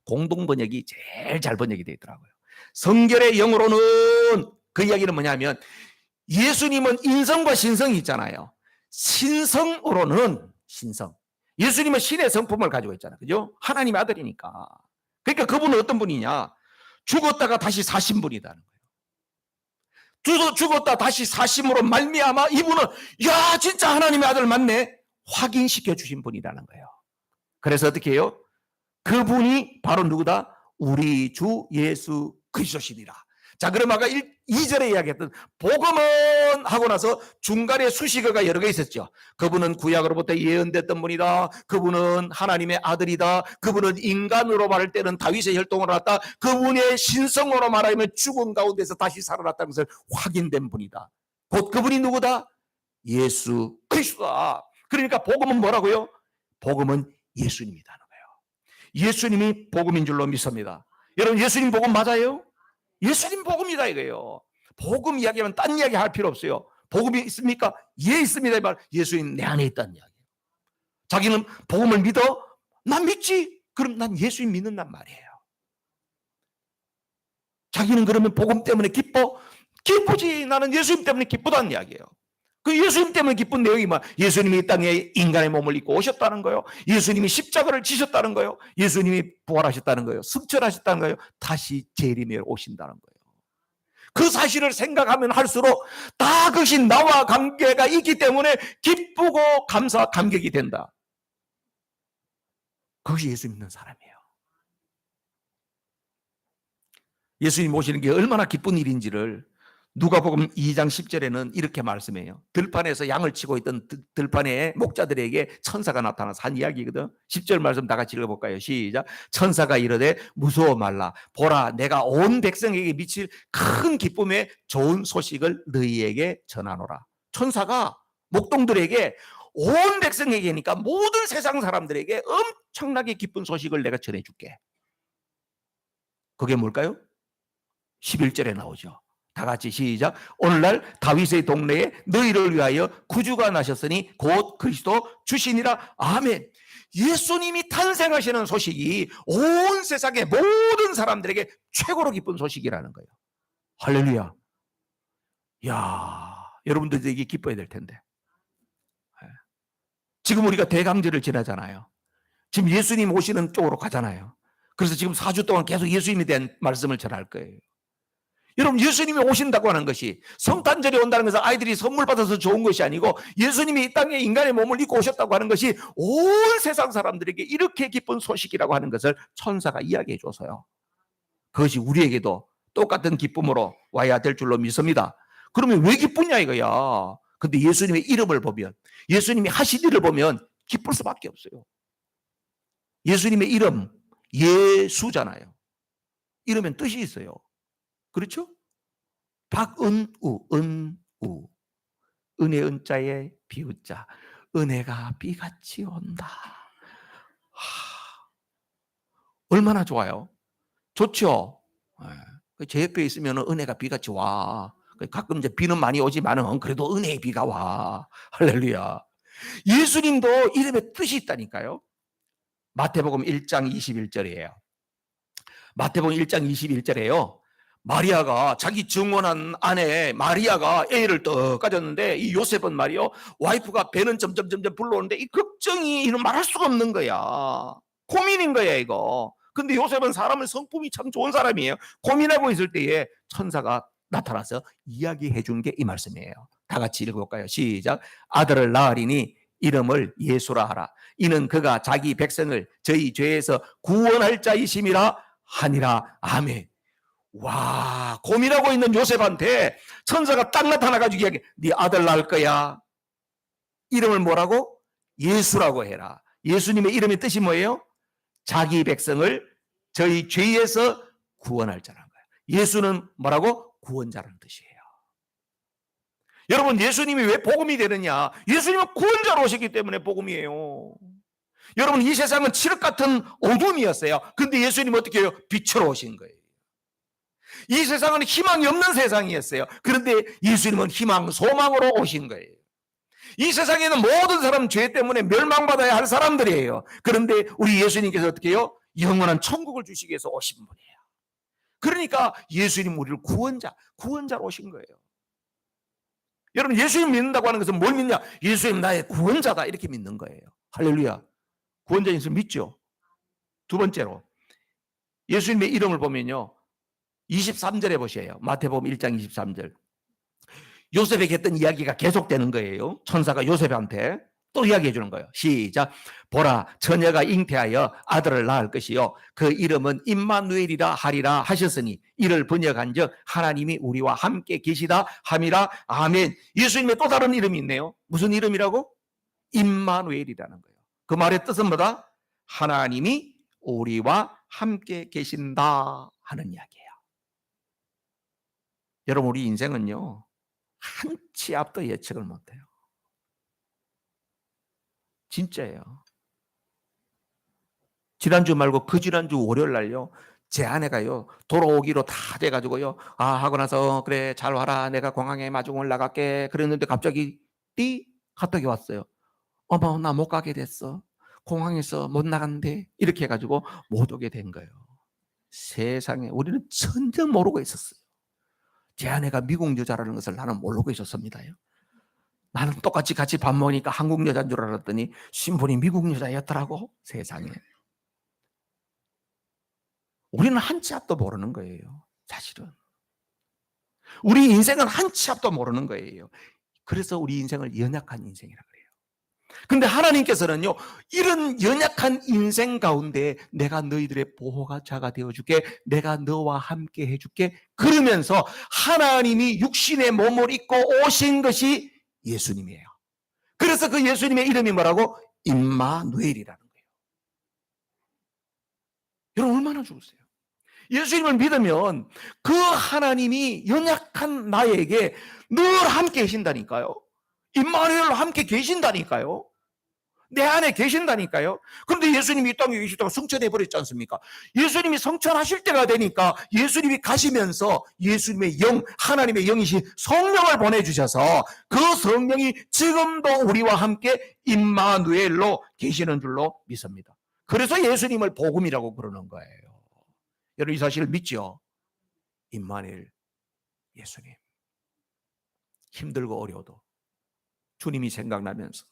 공동 번역이 제일 잘 번역이 되어 있더라고요. 성결의 영으로는 그 이야기는 뭐냐면 예수님은 인성과 신성이 있잖아요. 신성으로는 신성. 예수님은 신의 성품을 가지고 있잖아요. 그죠? 하나님의 아들이니까. 그러니까 그분은 어떤 분이냐? 죽었다가 다시 사신 분이라는 거예요. 죽었다 다시 사심으로 말미암아 이분은 야 진짜 하나님의 아들 맞네 확인시켜 주신 분이라는 거예요. 그래서 어떻게 해요? 그분이 바로 누구다? 우리 주 예수 그리스도시니라. 자, 그럼 아까 2절에 이야기했던 복음은 하고 나서 중간에 수식어가 여러 개 있었죠. 그분은 구약으로부터 예언됐던 분이다. 그분은 하나님의 아들이다. 그분은 인간으로 말할 때는 다윗의 혈통으로 났다. 그분의 신성으로 말하면 죽은 가운데서 다시 살아났다는 것을 확인된 분이다. 곧 그분이 누구다? 예수 그리스도다. 그러니까 복음은 뭐라고요? 복음은 예수님이라는 거예요. 예수님이 복음인 줄로 믿습니다. 여러분 예수님 복음 맞아요? 예수님 복음이다 이거예요. 복음 이야기하면 딴 이야기 할 필요 없어요. 복음이 있습니까? 예 있습니다. 이 말. 예수님 내 안에 있다는 이야기. 자기는 복음을 믿어? 난 믿지. 그럼 난 예수님 믿는단 말이에요. 자기는 그러면 복음 때문에 기뻐? 기쁘지. 나는 예수님 때문에 기쁘다는 이야기예요. 그 예수님 때문에 기쁜 내용이 뭐 예수님이 이 땅에 인간의 몸을 입고 오셨다는 거예요. 예수님이 십자가를 지셨다는 거예요. 예수님이 부활하셨다는 거예요. 승천하셨다는 거예요. 다시 재림에 오신다는 거예요. 그 사실을 생각하면 할수록 다 그것이 나와 관계가 있기 때문에 기쁘고 감사 감격이 된다. 그것이 예수 믿는 사람이에요. 예수님 오시는 게 얼마나 기쁜 일인지를 누가복음 2장 10절에는 이렇게 말씀해요. 들판에서 양을 치고 있던 들판의 목자들에게 천사가 나타나서 한 이야기거든. 10절 말씀 다 같이 읽어볼까요? 시작. 천사가 이르되 무서워 말라. 보라 내가 온 백성에게 미칠 큰 기쁨의 좋은 소식을 너희에게 전하노라. 천사가 목동들에게 온 백성에게니까 모든 세상 사람들에게 엄청나게 기쁜 소식을 내가 전해줄게. 그게 뭘까요? 11절에 나오죠. 다 같이 시작. 오늘날 다윗의 동네에 너희를 위하여 구주가 나셨으니 곧 그리스도 주시니라. 아멘. 예수님이 탄생하시는 소식이 온 세상의 모든 사람들에게 최고로 기쁜 소식이라는 거예요. 할렐루야. 야, 여러분들도 이게 기뻐야 될 텐데. 지금 우리가 대강절을 지나잖아요. 지금 예수님 오시는 쪽으로 가잖아요. 그래서 지금 4주 동안 계속 예수님에 대한 말씀을 전할 거예요. 여러분 예수님이 오신다고 하는 것이 성탄절이 온다는 것은 아이들이 선물 받아서 좋은 것이 아니고 예수님이 이 땅에 인간의 몸을 입고 오셨다고 하는 것이 온 세상 사람들에게 이렇게 기쁜 소식이라고 하는 것을 천사가 이야기해 줘서요. 그것이 우리에게도 똑같은 기쁨으로 와야 될 줄로 믿습니다. 그러면 왜 기쁘냐 이거야. 근데 예수님의 이름을 보면 예수님이 하신 일을 보면 기쁠 수밖에 없어요. 예수님의 이름 예수잖아요. 이러면 뜻이 있어요. 그렇죠? 박은우, 은우, 은혜 은자에 비우자, 은혜가 비같이 온다. 얼마나 좋아요? 좋죠? 제 옆에 있으면 은혜가 비같이 와. 가끔 이제 비는 많이 오지만은 그래도 은혜의 비가 와. 할렐루야. 예수님도 이름에 뜻이 있다니까요. 마태복음 1장 21절이에요. 마태복음 1장 21절에요. 마리아가 자기 증언한 아내 마리아가 애를 떡 가졌는데 이 요셉은 말이요, 와이프가 배는 점점 불러오는데 이 걱정이 이는 말할 수가 없는 거야. 고민인 거야 이거. 근데 요셉은 사람은 성품이 참 좋은 사람이에요. 고민하고 있을 때에 천사가 나타나서 이야기해 준 게 이 말씀이에요. 다 같이 읽어볼까요? 시작. 아들을 낳으리니 이름을 예수라 하라. 이는 그가 자기 백성을 저희 죄에서 구원할 자이심이라 하니라. 아멘. 와, 고민하고 있는 요셉한테 천사가 딱 나타나가지고 이야기해. 네 아들 낳을 거야. 이름을 뭐라고? 예수라고 해라. 예수님의 이름의 뜻이 뭐예요? 자기 백성을 저희 죄에서 구원할 자라는 거예요. 예수는 뭐라고? 구원자라는 뜻이에요. 여러분, 예수님이 왜 복음이 되느냐? 예수님은 구원자로 오셨기 때문에 복음이에요. 여러분, 이 세상은 칠흑 같은 어둠이었어요. 근데 예수님은 어떻게 해요? 빛으로 오신 거예요. 이 세상은 희망이 없는 세상이었어요. 그런데 예수님은 희망, 소망으로 오신 거예요. 이 세상에는 모든 사람 죄 때문에 멸망받아야 할 사람들이에요. 그런데 우리 예수님께서 어떻게 해요? 영원한 천국을 주시기 위해서 오신 분이에요. 그러니까 예수님 우리를 구원자로 오신 거예요. 여러분, 예수님 믿는다고 하는 것은 뭘 믿냐? 예수님 나의 구원자다 이렇게 믿는 거예요. 할렐루야. 구원자인 줄 믿죠? 두 번째로 예수님의 이름을 보면요, 23절에 보세요. 마태복음 1장 23절. 요셉에게 했던 이야기가 계속되는 거예요. 천사가 요셉한테 또 이야기해 주는 거예요. 시작. 보라, 처녀가 잉태하여 아들을 낳을 것이요 그 이름은 임마누엘이라 하리라 하셨으니 이를 번역한즉 하나님이 우리와 함께 계시다 함이라. 아멘. 예수님의 또 다른 이름이 있네요. 무슨 이름이라고? 임마누엘이라는 거예요. 그 말의 뜻은 뭐다? 하나님이 우리와 함께 계신다 하는 이야기예요. 여러분, 우리 인생은요, 한 치 앞도 예측을 못해요. 진짜예요. 지난주 말고 그 지난주 월요일 날요, 제 아내가요, 돌아오기로 다 돼가지고요, 하고 나서 그래 잘 와라, 내가 공항에 마중을 나갈게 그랬는데 갑자기 띠 카톡이 왔어요. 어머, 나 못 가게 됐어. 공항에서 못 나간대. 이렇게 해가지고 못 오게 된 거예요. 세상에, 우리는 전혀 모르고 있었어요. 제 아내가 미국 여자라는 것을 나는 모르고 있었습니다요. 나는 똑같이 같이 밥 먹으니까 한국 여자인 줄 알았더니 신분이 미국 여자였더라고. 세상에. 우리는 한 치 앞도 모르는 거예요. 사실은. 우리 인생은 한 치 앞도 모르는 거예요. 그래서 우리 인생을 연약한 인생이라 그래요. 근데 하나님께서는요, 이런 연약한 인생 가운데 내가 너희들의 보호자가 되어줄게, 내가 너와 함께 해줄게, 그러면서 하나님이 육신의 몸을 입고 오신 것이 예수님이에요. 그래서 그 예수님의 이름이 뭐라고? 임마누엘이라는 거예요. 여러분, 얼마나 좋으세요? 예수님을 믿으면 그 하나님이 연약한 나에게 늘 함께 계신다니까요. 임마누엘로 함께 계신다니까요. 내 안에 계신다니까요. 그런데 예수님이 이 땅에 계시다가 승천해 버렸지 않습니까? 예수님이 승천하실 때가 되니까 예수님이 가시면서 예수님의 영, 하나님의 영이신 성령을 보내주셔서 그 성령이 지금도 우리와 함께 임마누엘로 계시는 줄로 믿습니다. 그래서 예수님을 복음이라고 그러는 거예요. 여러분, 이 사실을 믿죠? 임마누엘, 예수님. 힘들고 어려워도 주님이 생각나면서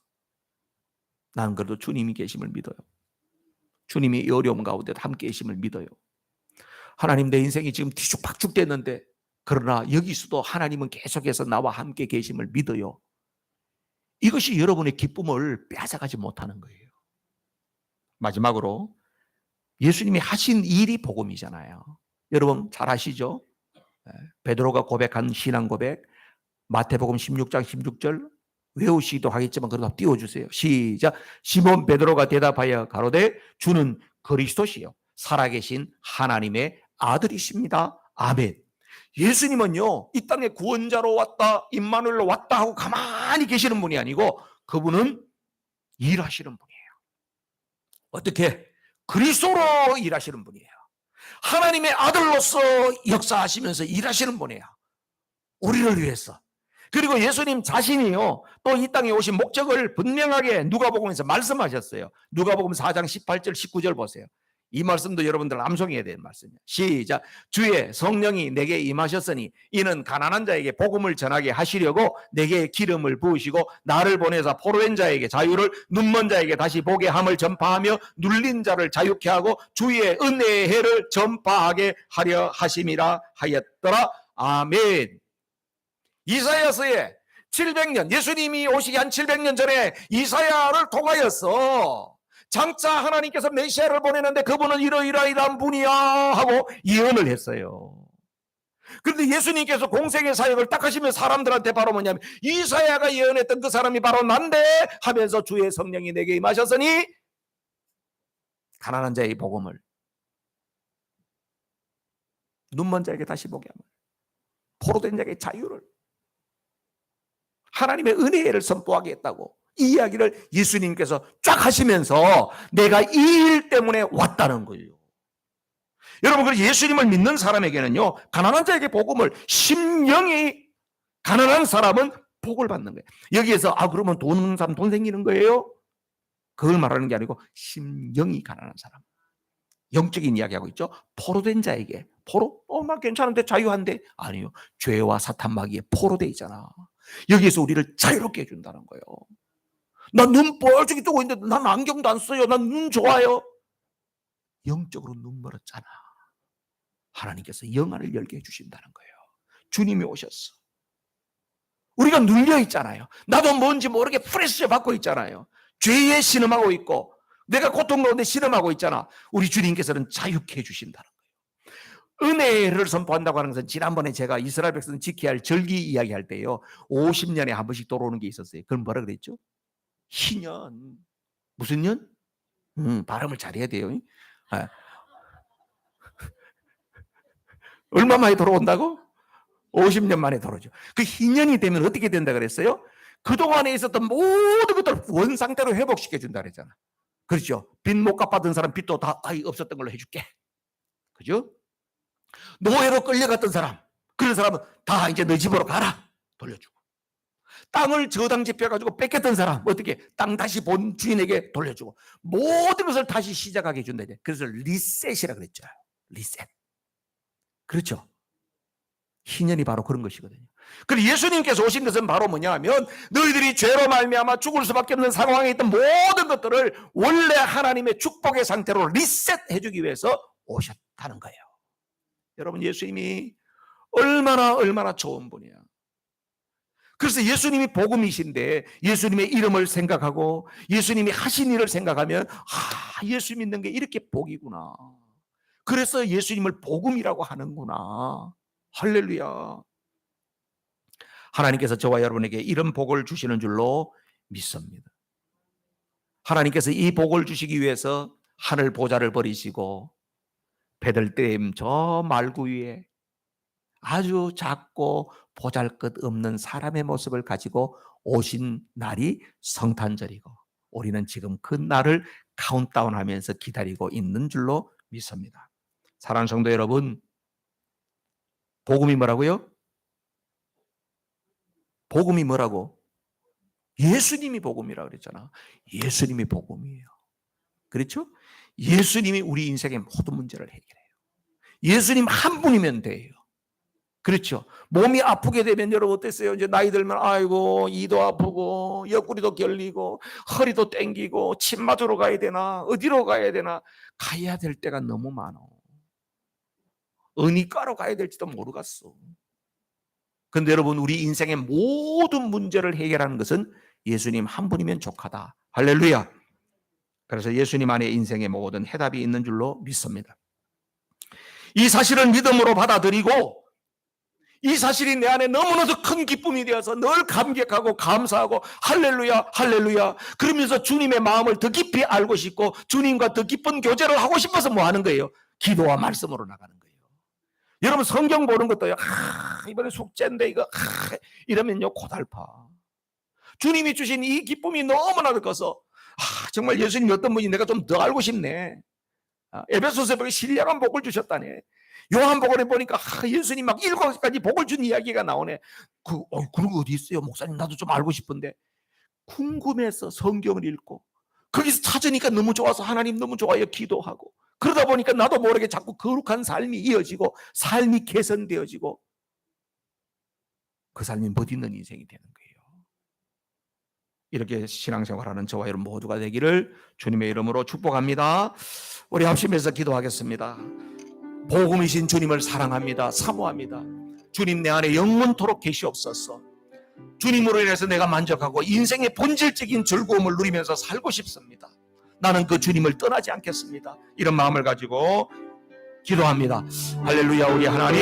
나는 그래도 주님이 계심을 믿어요. 주님이 이 어려움 가운데 함께 계심을 믿어요. 하나님, 내 인생이 지금 뒤죽박죽 됐는데 그러나 여기서도 하나님은 계속해서 나와 함께 계심을 믿어요. 이것이 여러분의 기쁨을 빼앗아가지 못하는 거예요. 마지막으로 예수님이 하신 일이 복음이잖아요. 여러분 잘 아시죠? 베드로가 고백한 신앙 고백, 마태복음 16장 16절 외우시기도 하겠지만 그래도 띄워주세요. 시작. 시몬 베드로가 대답하여 가로되 주는 그리스도시요 살아계신 하나님의 아들이십니다. 아멘. 예수님은요, 이 땅에 구원자로 왔다, 임마누엘로 왔다 하고 가만히 계시는 분이 아니고 그분은 일하시는 분이에요. 어떻게? 그리스도로 일하시는 분이에요. 하나님의 아들로서 역사하시면서 일하시는 분이에요. 우리를 위해서. 그리고 예수님 자신이요, 또 이 땅에 오신 목적을 분명하게 누가복음에서 말씀하셨어요. 누가복음 4장 18절 19절 보세요. 이 말씀도 여러분들 암송해야 되는 말씀이에요. 시작. 주의 성령이 내게 임하셨으니 이는 가난한 자에게 복음을 전하게 하시려고 내게 기름을 부으시고 나를 보내사 포로된 자에게 자유를, 눈먼 자에게 다시 보게 함을 전파하며 눌린 자를 자유케 하고 주의 은혜의 해를 전파하게 하려 하심이라 하였더라. 아멘. 이사야서에 700년, 예수님이 오시기 한 700년 전에 이사야를 통하여서 장차 하나님께서 메시아를 보내는데 그분은 이러이러이러한 분이야 하고 예언을 했어요. 그런데 예수님께서 공생의 사역을 딱 하시면 사람들한테 바로 뭐냐면 이사야가 예언했던 그 사람이 바로 난데 하면서 주의 성령이 내게 임하셨으니 가난한 자의 복음을, 눈먼 자에게 다시 보게 하면, 포로된 자에게 자유를, 하나님의 은혜를 선포하게 했다고 이 이야기를 예수님께서 쫙 하시면서 내가 이 일 때문에 왔다는 거예요. 여러분, 그래서 예수님을 믿는 사람에게는요, 가난한 자에게 복음을, 심령이 가난한 사람은 복을 받는 거예요. 여기에서 그러면 돈 없는 사람 돈 생기는 거예요? 그걸 말하는 게 아니고 심령이 가난한 사람, 영적인 이야기하고 있죠. 포로된 자에게, 포로? 나 괜찮은데 자유한데? 아니요, 죄와 사탄 마귀에 포로돼 있잖아. 여기에서 우리를 자유롭게 해준다는 거예요. 나 눈 뻘쩍이 뜨고 있는데 난 안경도 안 써요. 난 눈 좋아요. 영적으로 눈 멀었잖아. 하나님께서 영안을 열게 해주신다는 거예요. 주님이 오셨어. 우리가 눌려 있잖아요. 나도 뭔지 모르게 프레셔 받고 있잖아요. 죄에 신음하고 있고 내가 고통 가운데 신음하고 있잖아. 우리 주님께서는 자유케 해주신다는 거예요. 은혜를 선포한다고 하는 것은 지난번에 제가 이스라엘 백성 지켜야 할 절기 이야기할 때요, 50년에 한 번씩 돌아오는 게 있었어요. 그건 뭐라 그랬죠? 희년. 무슨 년? 발음을 잘해야 돼요. 얼마 만에 돌아온다고? 50년 만에 돌아오죠. 그 희년이 되면 어떻게 된다 그랬어요? 그동안에 있었던 모든 것들을 원상태로 회복시켜준다 그랬잖아. 그렇죠? 빚 못 갚았던 사람 빚도 다 없었던 걸로 해줄게. 그죠? 노예로 끌려갔던 사람, 그런 사람은 다 이제 너 집으로 가라. 돌려주고. 땅을 저당 집혀가지고 뺏겼던 사람, 어떻게? 땅 다시 본 주인에게 돌려주고. 모든 것을 다시 시작하게 해준다. 그래서 리셋이라 그랬죠. 리셋. 그렇죠? 희년이 바로 그런 것이거든요. 그리고 예수님께서 오신 것은 바로 뭐냐 하면 너희들이 죄로 말미암아 죽을 수밖에 없는 상황에 있던 모든 것들을 원래 하나님의 축복의 상태로 리셋해 주기 위해서 오셨다는 거예요. 여러분, 예수님이 얼마나 좋은 분이야. 그래서 예수님이 복음이신데 예수님의 이름을 생각하고 예수님이 하신 일을 생각하면 예수 믿는 게 이렇게 복이구나. 그래서 예수님을 복음이라고 하는구나. 할렐루야. 하나님께서 저와 여러분에게 이런 복을 주시는 줄로 믿습니다. 하나님께서 이 복을 주시기 위해서 하늘 보좌를 버리시고 베들레헴 저 말구 위에 아주 작고 보잘것없는 사람의 모습을 가지고 오신 날이 성탄절이고 우리는 지금 그 날을 카운트다운하면서 기다리고 있는 줄로 믿습니다. 사랑하는 성도 여러분, 복음이 뭐라고요? 복음이 뭐라고? 예수님이 복음이라고 그랬잖아. 예수님이 복음이에요. 그렇죠? 예수님이 우리 인생의 모든 문제를 해결해요. 예수님 한 분이면 돼요. 그렇죠? 몸이 아프게 되면 여러분 어땠어요? 이제 나이 들면 아이고 이도 아프고 옆구리도 결리고 허리도 땡기고 침 맞으러 가야 되나 어디로 가야 되나 가야 될 때가 너무 많아. 의니과로 가야 될지도 모르겠어. 그런데 여러분, 우리 인생의 모든 문제를 해결하는 것은 예수님 한 분이면 족하다. 할렐루야. 그래서 예수님 안에 인생의 모든 해답이 있는 줄로 믿습니다. 이 사실을 믿음으로 받아들이고 이 사실이 내 안에 너무나도 큰 기쁨이 되어서 늘 감격하고 감사하고 할렐루야 할렐루야 그러면서 주님의 마음을 더 깊이 알고 싶고 주님과 더 깊은 교제를 하고 싶어서 뭐 하는 거예요? 기도와 말씀으로 나가는 거예요. 여러분, 성경 보는 것도요, 이번에 숙제인데 이거 이러면요 고달파. 주님이 주신 이 기쁨이 너무나도 커서 정말 예수님이 어떤 분이 내가 좀 더 알고 싶네. 에베소서에 보니까 신령한 복을 주셨다네. 요한복음에 보니까 예수님 막 7가지 복을 준 이야기가 나오네. 그런 거 어디 있어요? 목사님 나도 좀 알고 싶은데. 궁금해서 성경을 읽고 거기서 찾으니까 너무 좋아서 하나님 너무 좋아요 기도하고 그러다 보니까 나도 모르게 자꾸 거룩한 삶이 이어지고 삶이 개선되어지고 그 삶이 멋있는 인생이 되는 거예요. 이렇게 신앙생활하는 저와 여러분 모두가 되기를 주님의 이름으로 축복합니다. 우리 합심해서 기도하겠습니다. 복음이신 주님을 사랑합니다. 사모합니다. 주님 내 안에 영원토록 계시옵소서. 주님으로 인해서 내가 만족하고 인생의 본질적인 즐거움을 누리면서 살고 싶습니다. 나는 그 주님을 떠나지 않겠습니다. 이런 마음을 가지고 기도합니다. 할렐루야. 우리 하나님